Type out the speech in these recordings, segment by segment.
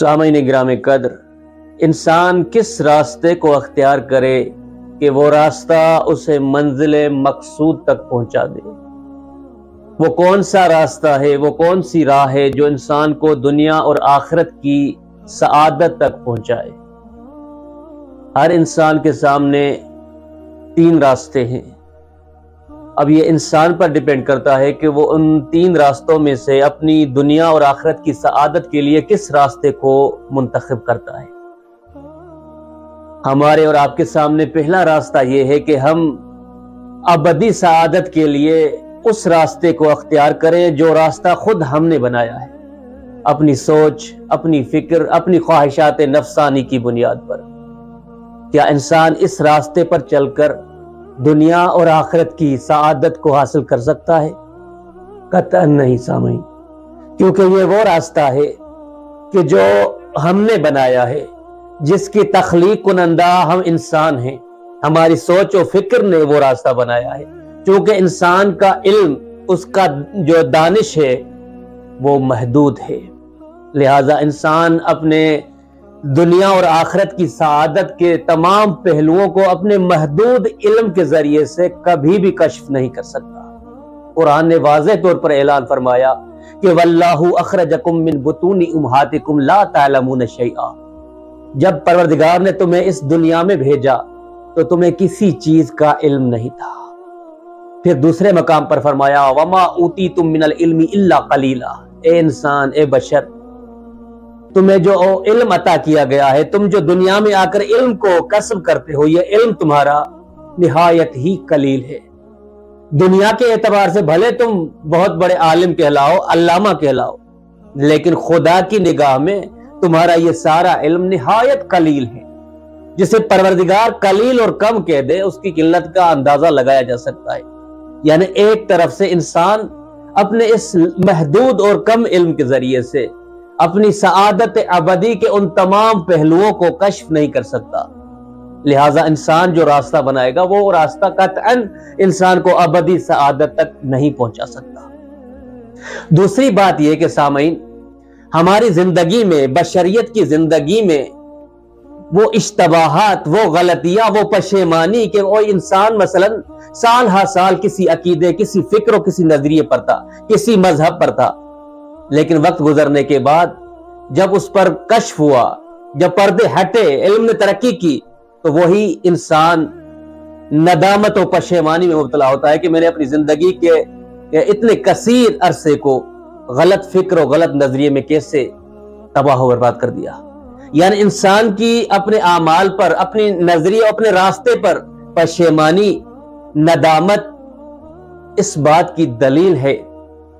سامعین گرامی قدر، انسان کس راستے کو اختیار کرے کہ وہ راستہ اسے منزل مقصود تک پہنچا دے؟ وہ کون سا راستہ ہے، وہ کون سی راہ ہے جو انسان کو دنیا اور آخرت کی سعادت تک پہنچائے؟ ہر انسان کے سامنے تین راستے ہیں۔ اب یہ انسان پر ڈیپینڈ کرتا ہے کہ وہ ان تین راستوں میں سے اپنی دنیا اور آخرت کی سعادت کے لیے کس راستے کو منتخب کرتا ہے۔ ہمارے اور آپ کے سامنے پہلا راستہ یہ ہے کہ ہم ابدی سعادت کے لیے اس راستے کو اختیار کریں جو راستہ خود ہم نے بنایا ہے، اپنی سوچ، اپنی فکر، اپنی خواہشات نفسانی کی بنیاد پر۔ کیا انسان اس راستے پر چل کر دنیا اور آخرت کی سعادت کو حاصل کر سکتا ہے؟ قطعاً نہیں سامعین، کیونکہ یہ وہ راستہ ہے کہ جو ہم نے بنایا ہے، جس کی تخلیق کنندہ ہم انسان ہیں، ہماری سوچ و فکر نے وہ راستہ بنایا ہے۔ چونکہ انسان کا علم، اس کا جو دانش ہے وہ محدود ہے، لہذا انسان اپنے دنیا اور آخرت کی سعادت کے تمام پہلوؤں کو اپنے محدود علم کے ذریعے سے کبھی بھی کشف نہیں کر سکتا۔ قرآن نے واضح طور پر اعلان فرمایا کہ وَاللَّهُ أَخْرَجَكُم مِّن بُطُونِ أُمَّهَاتِكُمْ لَا تَعْلَمُونَ شَيْئًا۔ جب پروردگار نے تمہیں اس دنیا میں بھیجا تو تمہیں کسی چیز کا علم نہیں تھا۔ پھر دوسرے مقام پر فرمایا وَمَا أُوتِيتُم مِّنَ الْعِلْمِ إِلَّا قَلِيلًا۔ اے انسان، اے بشر، تمہیں جو علم عطا کیا گیا ہے، تم جو دنیا میں آ کر علم کو کسب کرتے ہو، یہ علم تمہارا نہایت ہی قلیل ہے۔ دنیا کے اعتبار سے بھلے تم بہت بڑے عالم کہلاؤ، علامہ کہلاؤ، لیکن خدا کی نگاہ میں تمہارا یہ سارا علم نہایت قلیل ہے۔ جسے پروردگار قلیل اور کم کہہ دے، اس کی قلت کا اندازہ لگایا جا سکتا ہے۔ یعنی ایک طرف سے انسان اپنے اس محدود اور کم علم کے ذریعے سے اپنی سعادت ابدی کے ان تمام پہلوؤں کو کشف نہیں کر سکتا، لہٰذا انسان جو راستہ بنائے گا وہ راستہ قطعاً انسان کو ابدی سعادت تک نہیں پہنچا سکتا۔ دوسری بات یہ کہ سامعین، ہماری زندگی میں، بشریت کی زندگی میں وہ اشتباہات، وہ غلطیاں، وہ پشیمانی کہ وہ انسان مثلا سال ہر سال کسی عقیدے، کسی فکر و کسی نظریے پر تھا، کسی مذہب پر تھا، لیکن وقت گزرنے کے بعد جب اس پر کشف ہوا، جب پردے ہٹے، علم نے ترقی کی، تو وہی انسان ندامت و پشیمانی میں مبتلا ہوتا ہے کہ میں نے اپنی زندگی کے اتنے کثیر عرصے کو غلط فکر و غلط نظریے میں کیسے تباہ و برباد کر دیا۔ یعنی انسان کی اپنے اعمال پر، اپنے نظریے، اپنے راستے پر پشیمانی، ندامت اس بات کی دلیل ہے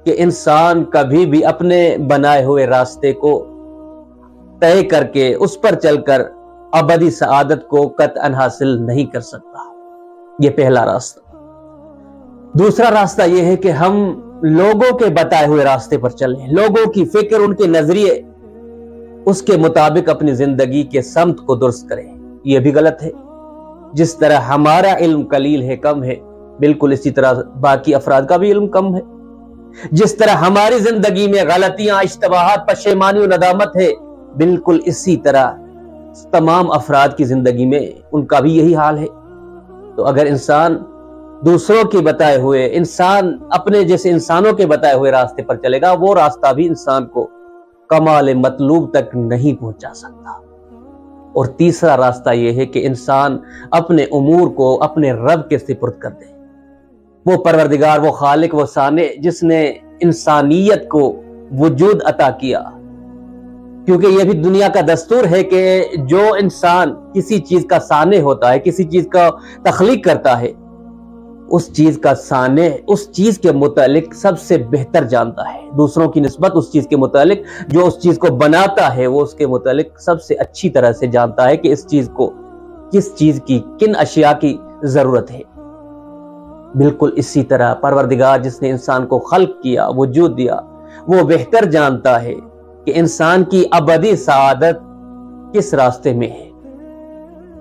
کہ انسان کبھی بھی اپنے بنائے ہوئے راستے کو طے کر کے اس پر چل کر ابدی سعادت کو قطعاً حاصل نہیں کر سکتا۔ یہ پہلا راستہ۔ دوسرا راستہ یہ ہے کہ ہم لوگوں کے بتائے ہوئے راستے پر چلیں، لوگوں کی فکر، ان کے نظریے، اس کے مطابق اپنی زندگی کے سمت کو درست کریں۔ یہ بھی غلط ہے۔ جس طرح ہمارا علم قلیل ہے، کم ہے، بالکل اسی طرح باقی افراد کا بھی علم کم ہے۔ جس طرح ہماری زندگی میں غلطیاں، اشتباہات، پشیمانی و ندامت ہے، بالکل اسی طرح تمام افراد کی زندگی میں ان کا بھی یہی حال ہے۔ تو اگر انسان دوسروں کے بتائے ہوئے، انسان اپنے جیسے انسانوں کے بتائے ہوئے راستے پر چلے گا، وہ راستہ بھی انسان کو کمال مطلوب تک نہیں پہنچا سکتا۔ اور تیسرا راستہ یہ ہے کہ انسان اپنے امور کو اپنے رب کے سپرد کر دے۔ وہ پروردگار، وہ خالق، وہ صانع، جس نے انسانیت کو وجود عطا کیا، کیونکہ یہ بھی دنیا کا دستور ہے کہ جو انسان کسی چیز کا صانع ہوتا ہے، کسی چیز کا تخلیق کرتا ہے، اس چیز کا صانع اس چیز کے متعلق سب سے بہتر جانتا ہے، دوسروں کی نسبت اس چیز کے متعلق جو اس چیز کو بناتا ہے وہ اس کے متعلق سب سے اچھی طرح سے جانتا ہے کہ اس چیز کو، کس چیز کی، کن اشیاء کی ضرورت ہے۔ بالکل اسی طرح پروردگار جس نے انسان کو خلق کیا، وجود دیا، وہ بہتر جانتا ہے کہ انسان کی ابدی سعادت کس راستے میں ہے،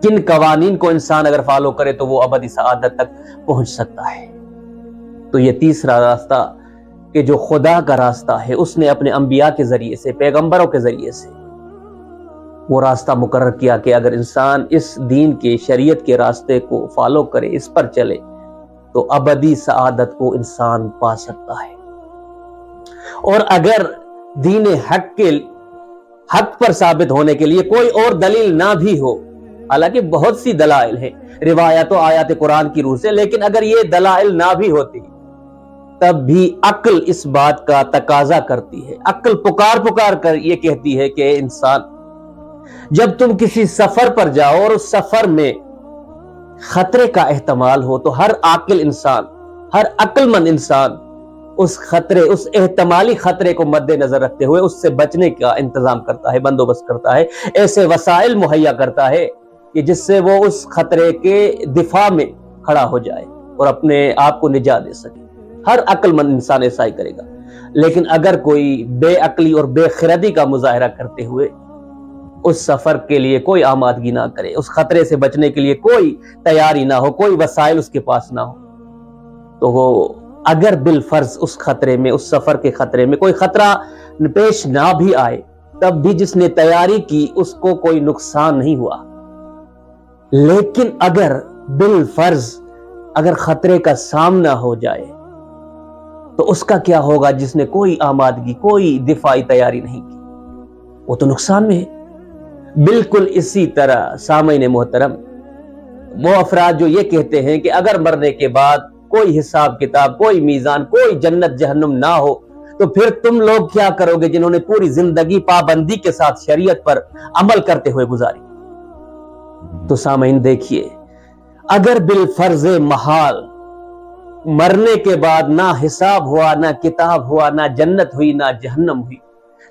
کن قوانین کو انسان اگر فالو کرے تو وہ ابدی سعادت تک پہنچ سکتا ہے۔ تو یہ تیسرا راستہ کہ جو خدا کا راستہ ہے، اس نے اپنے انبیاء کے ذریعے سے، پیغمبروں کے ذریعے سے وہ راستہ مقرر کیا کہ اگر انسان اس دین کے شریعت کے راستے کو فالو کرے، اس پر چلے، تو ابدی سعادت کو انسان پا سکتا ہے۔ اور اگر دین حق پر ثابت ہونے کے لیے کوئی اور دلیل نہ بھی ہو، حالانکہ بہت سی دلائل ہیں روایات و آیات قرآن کی روح سے، لیکن اگر یہ دلائل نہ بھی ہوتی تب بھی عقل اس بات کا تقاضا کرتی ہے، عقل پکار کر یہ کہتی ہے کہ انسان، جب تم کسی سفر پر جاؤ اور اس سفر میں خطرے کا احتمال ہو، تو ہر عاقل انسان، ہر عقل مند انسان اس احتمالی خطرے کو مد نظر رکھتے ہوئے اس سے بچنے کا انتظام کرتا ہے، بندوبست کرتا ہے، ایسے وسائل مہیا کرتا ہے کہ جس سے وہ اس خطرے کے دفاع میں کھڑا ہو جائے اور اپنے آپ کو نجات دے سکے۔ ہر عقل مند انسان ایسا ہی کرے گا۔ لیکن اگر کوئی بے عقلی اور بے خردی کا مظاہرہ کرتے ہوئے اس سفر کے لیے کوئی آمادگی نہ کرے، اس خطرے سے بچنے کے لیے کوئی تیاری نہ ہو، کوئی وسائل اس کے پاس نہ ہو، تو وہ اگر بالفرض اس خطرے میں، اس سفر کے خطرے میں کوئی خطرہ پیش نہ بھی آئے، تب بھی جس نے تیاری کی اس کو کوئی نقصان نہیں ہوا۔ لیکن اگر بالفرض اگر خطرے کا سامنا ہو جائے تو اس کا کیا ہوگا جس نے کوئی آمادگی، کوئی دفاعی تیاری نہیں کی؟ وہ تو نقصان میں ہے۔ بالکل اسی طرح سامعین محترم، وہ افراد جو یہ کہتے ہیں کہ اگر مرنے کے بعد کوئی حساب کتاب، کوئی میزان، کوئی جنت جہنم نہ ہو، تو پھر تم لوگ کیا کرو گے جنہوں نے پوری زندگی پابندی کے ساتھ شریعت پر عمل کرتے ہوئے گزاری؟ تو سامعین دیکھیے، اگر بالفرض محال مرنے کے بعد نہ حساب ہوا، نہ کتاب ہوا، نہ جنت ہوئی، نہ جہنم ہوئی،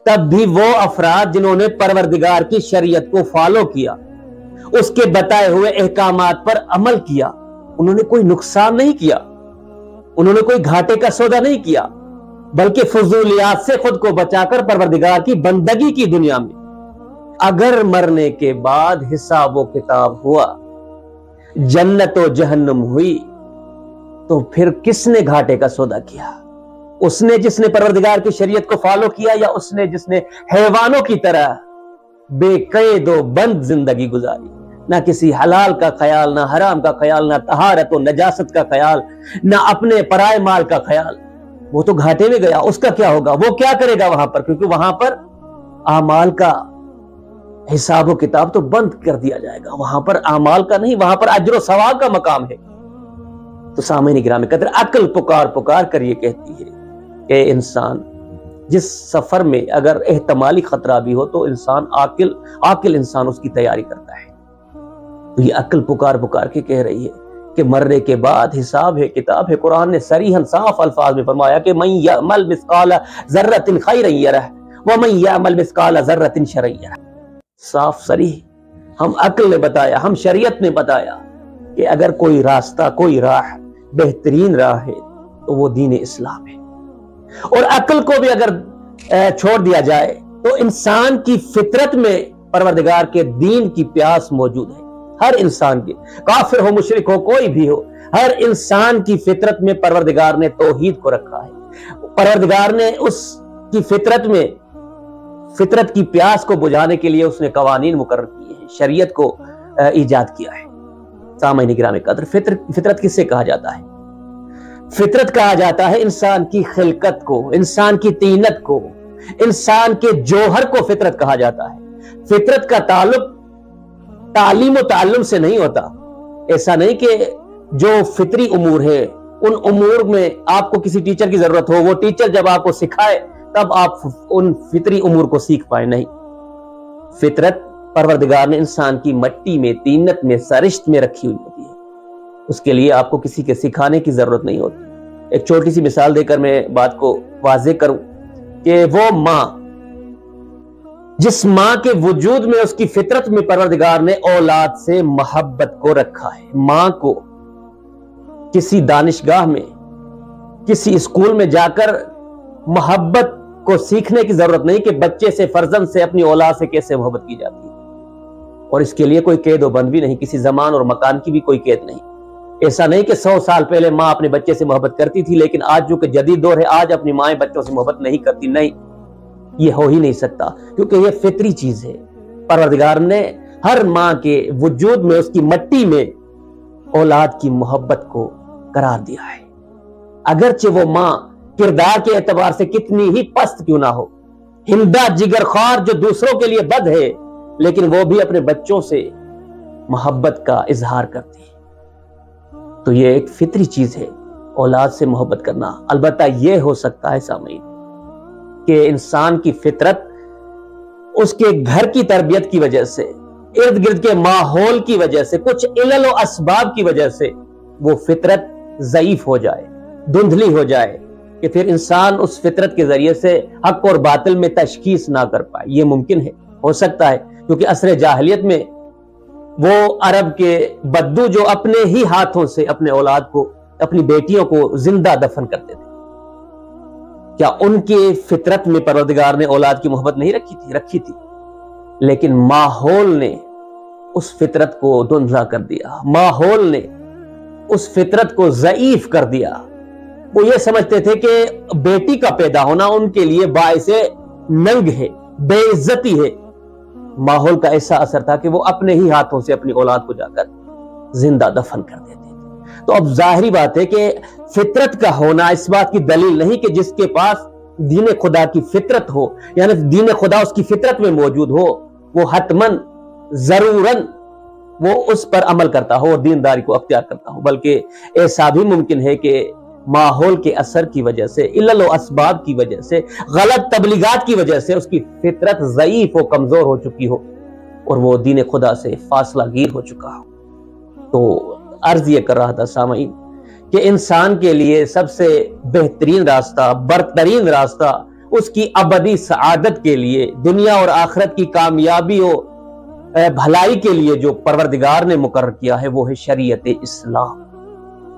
تب بھی وہ افراد جنہوں نے پروردگار کی شریعت کو فالو کیا، اس کے بتائے ہوئے احکامات پر عمل کیا، انہوں نے کوئی نقصان نہیں کیا، انہوں نے کوئی گھاٹے کا سودا نہیں کیا، بلکہ فضولیات سے خود کو بچا کر پروردگار کی بندگی کی دنیا میں اگر مرنے کے بعد حساب و کتاب ہوا، جنت و جہنم ہوئی، تو پھر کس نے گھاٹے کا سودا کیا؟ اس نے جس نے پروردگار کی شریعت کو فالو کیا، یا اس نے جس نے حیوانوں کی طرح بے قید و بند زندگی گزاری، نہ کسی حلال کا خیال، نہ حرام کا خیال، نہ طہارت و نجاست کا خیال، نہ اپنے پرائے مال کا خیال؟ وہ تو گھاٹے میں گیا۔ اس کا کیا ہوگا؟ وہ کیا کرے گا وہاں پر؟ کیونکہ وہاں پر اعمال کا حساب و کتاب تو بند کر دیا جائے گا، وہاں پر اعمال کا نہیں، وہاں پر اجر و ثواب کا مقام ہے۔ تو سامعین گرامی قدر، عقل پکار کر یہ کہتی ہے کہ انسان جس سفر میں اگر احتمالی خطرہ بھی ہو تو انسان عاقل انسان اس کی تیاری کرتا ہے۔ تو یہ عقل پکار کے کہہ رہی ہے کہ مرنے کے بعد حساب ہے، کتاب ہے۔ قرآن نے صریحاً صاف الفاظ میں فرمایا کہ من یعمل مثقال ذرۃ خیرا یرہ ومن یعمل مثقال ذرۃ شرا یرہ۔ صاف صریح ہم عقل نے بتایا، ہم شریعت نے بتایا کہ اگر کوئی راستہ، کوئی راہ بہترین راہ ہے تو وہ دین اسلام ہے۔ اور عقل کو بھی اگر چھوڑ دیا جائے تو انسان کی فطرت میں پروردگار کے دین کی پیاس موجود ہے۔ ہر انسان کی، کافر ہو، مشرک ہو، کوئی بھی ہو، ہر انسان کی فطرت میں پروردگار نے توحید کو رکھا ہے۔ پروردگار نے اس کی فطرت کی پیاس کو بجھانے کے لیے اس نے قوانین مقرر کیے ہیں، شریعت کو ایجاد کیا ہے۔ سامعین گرامی قدر، فطرت کس سے کہا جاتا ہے؟ فطرت کہا جاتا ہے انسان کی خلقت کو، انسان کی طینت کو، انسان کے جوہر کو فطرت کہا جاتا ہے۔ فطرت کا تعلق تعلیم و تعلم سے نہیں ہوتا۔ ایسا نہیں کہ جو فطری امور ہے ان امور میں آپ کو کسی ٹیچر کی ضرورت ہو، وہ ٹیچر جب آپ کو سکھائے تب آپ ان فطری امور کو سیکھ پائیں، نہیں۔ فطرت پروردگار نے انسان کی مٹی میں، طینت میں، سرشت میں رکھی ہوئی ہوتی ہے، اس کے لیے آپ کو کسی کے سکھانے کی ضرورت نہیں ہوتی۔ ایک چھوٹی سی مثال دے کر میں بات کو واضح کروں کہ وہ ماں، جس ماں کے وجود میں، اس کی فطرت میں پروردگار نے اولاد سے محبت کو رکھا ہے۔ ماں کو کسی دانشگاہ میں، کسی اسکول میں جا کر محبت کو سیکھنے کی ضرورت نہیں کہ بچے سے، فرزند سے، اپنی اولاد سے کیسے محبت کی جاتی ہے، اور اس کے لیے کوئی قید و بند بھی نہیں، کسی زمان اور مکان کی بھی کوئی قید نہیں۔ ایسا نہیں کہ 100 سال پہلے ماں اپنے بچے سے محبت کرتی تھی لیکن آج جو کہ جدید دور ہے، آج اپنی مائیں بچوں سے محبت نہیں کرتی، نہیں، یہ ہو ہی نہیں سکتا، کیونکہ یہ فطری چیز ہے۔ پروردگار نے ہر ماں کے وجود میں، اس کی مٹی میں اولاد کی محبت کو قرار دیا ہے، اگرچہ وہ ماں کردار کے اعتبار سے کتنی ہی پست کیوں نہ ہو، ہندا جگر خوار جو دوسروں کے لیے بد ہے، لیکن وہ بھی اپنے بچوں سے محبت کا اظہار کرتی ہے۔ تو یہ ایک فطری چیز ہے اولاد سے محبت کرنا۔ البتہ یہ ہو سکتا ہے سامعین کہ انسان کی فطرت اس کے گھر کی تربیت کی وجہ سے، ارد گرد کے ماحول کی وجہ سے، کچھ علل و اسباب کی وجہ سے وہ فطرت ضعیف ہو جائے، دھندلی ہو جائے، کہ پھر انسان اس فطرت کے ذریعے سے حق اور باطل میں تشخیص نہ کر پائے۔ یہ ممکن ہے، ہو سکتا ہے، کیونکہ عصر جاہلیت میں وہ عرب کے بدو جو اپنے ہی ہاتھوں سے اپنے اولاد کو، اپنی بیٹیوں کو زندہ دفن کرتے تھے، کیا ان کے فطرت میں پروردگار نے اولاد کی محبت نہیں رکھی تھی؟ رکھی تھی، لیکن ماحول نے اس فطرت کو دھندلا کر دیا، ماحول نے اس فطرت کو ضعیف کر دیا۔ وہ یہ سمجھتے تھے کہ بیٹی کا پیدا ہونا ان کے لیے باعث ننگ ہے، بے عزتی ہے۔ ماحول کا ایسا اثر تھا کہ وہ اپنے ہی ہاتھوں سے اپنی اولاد کو جا کر زندہ دفن کر دیتے تھے۔ تو اب ظاہری بات ہے کہ فطرت کا ہونا اس بات کی دلیل نہیں کہ جس کے پاس دین خدا کی فطرت ہو، یعنی دین خدا اس کی فطرت میں موجود ہو، وہ حتماً ضروراً وہ اس پر عمل کرتا ہو اور دینداری کو اختیار کرتا ہو، بلکہ ایسا بھی ممکن ہے کہ ماحول کے اثر کی وجہ سے، علل و اسباب کی وجہ سے، غلط تبلیغات کی وجہ سے اس کی فطرت ضعیف و کمزور ہو چکی ہو اور وہ دین خدا سے فاصلہ گیر ہو چکا ہو۔ تو عرض یہ کر رہا تھا سامعین کہ انسان کے لیے سب سے بہترین راستہ، برترین راستہ، اس کی ابدی سعادت کے لیے، دنیا اور آخرت کی کامیابی و بھلائی کے لیے جو پروردگار نے مقرر کیا ہے، وہ ہے شریعت اسلام۔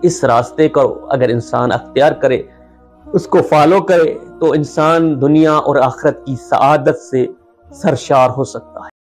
اس راستے کو اگر انسان اختیار کرے، اس کو فالو کرے، تو انسان دنیا اور آخرت کی سعادت سے سرشار ہو سکتا ہے۔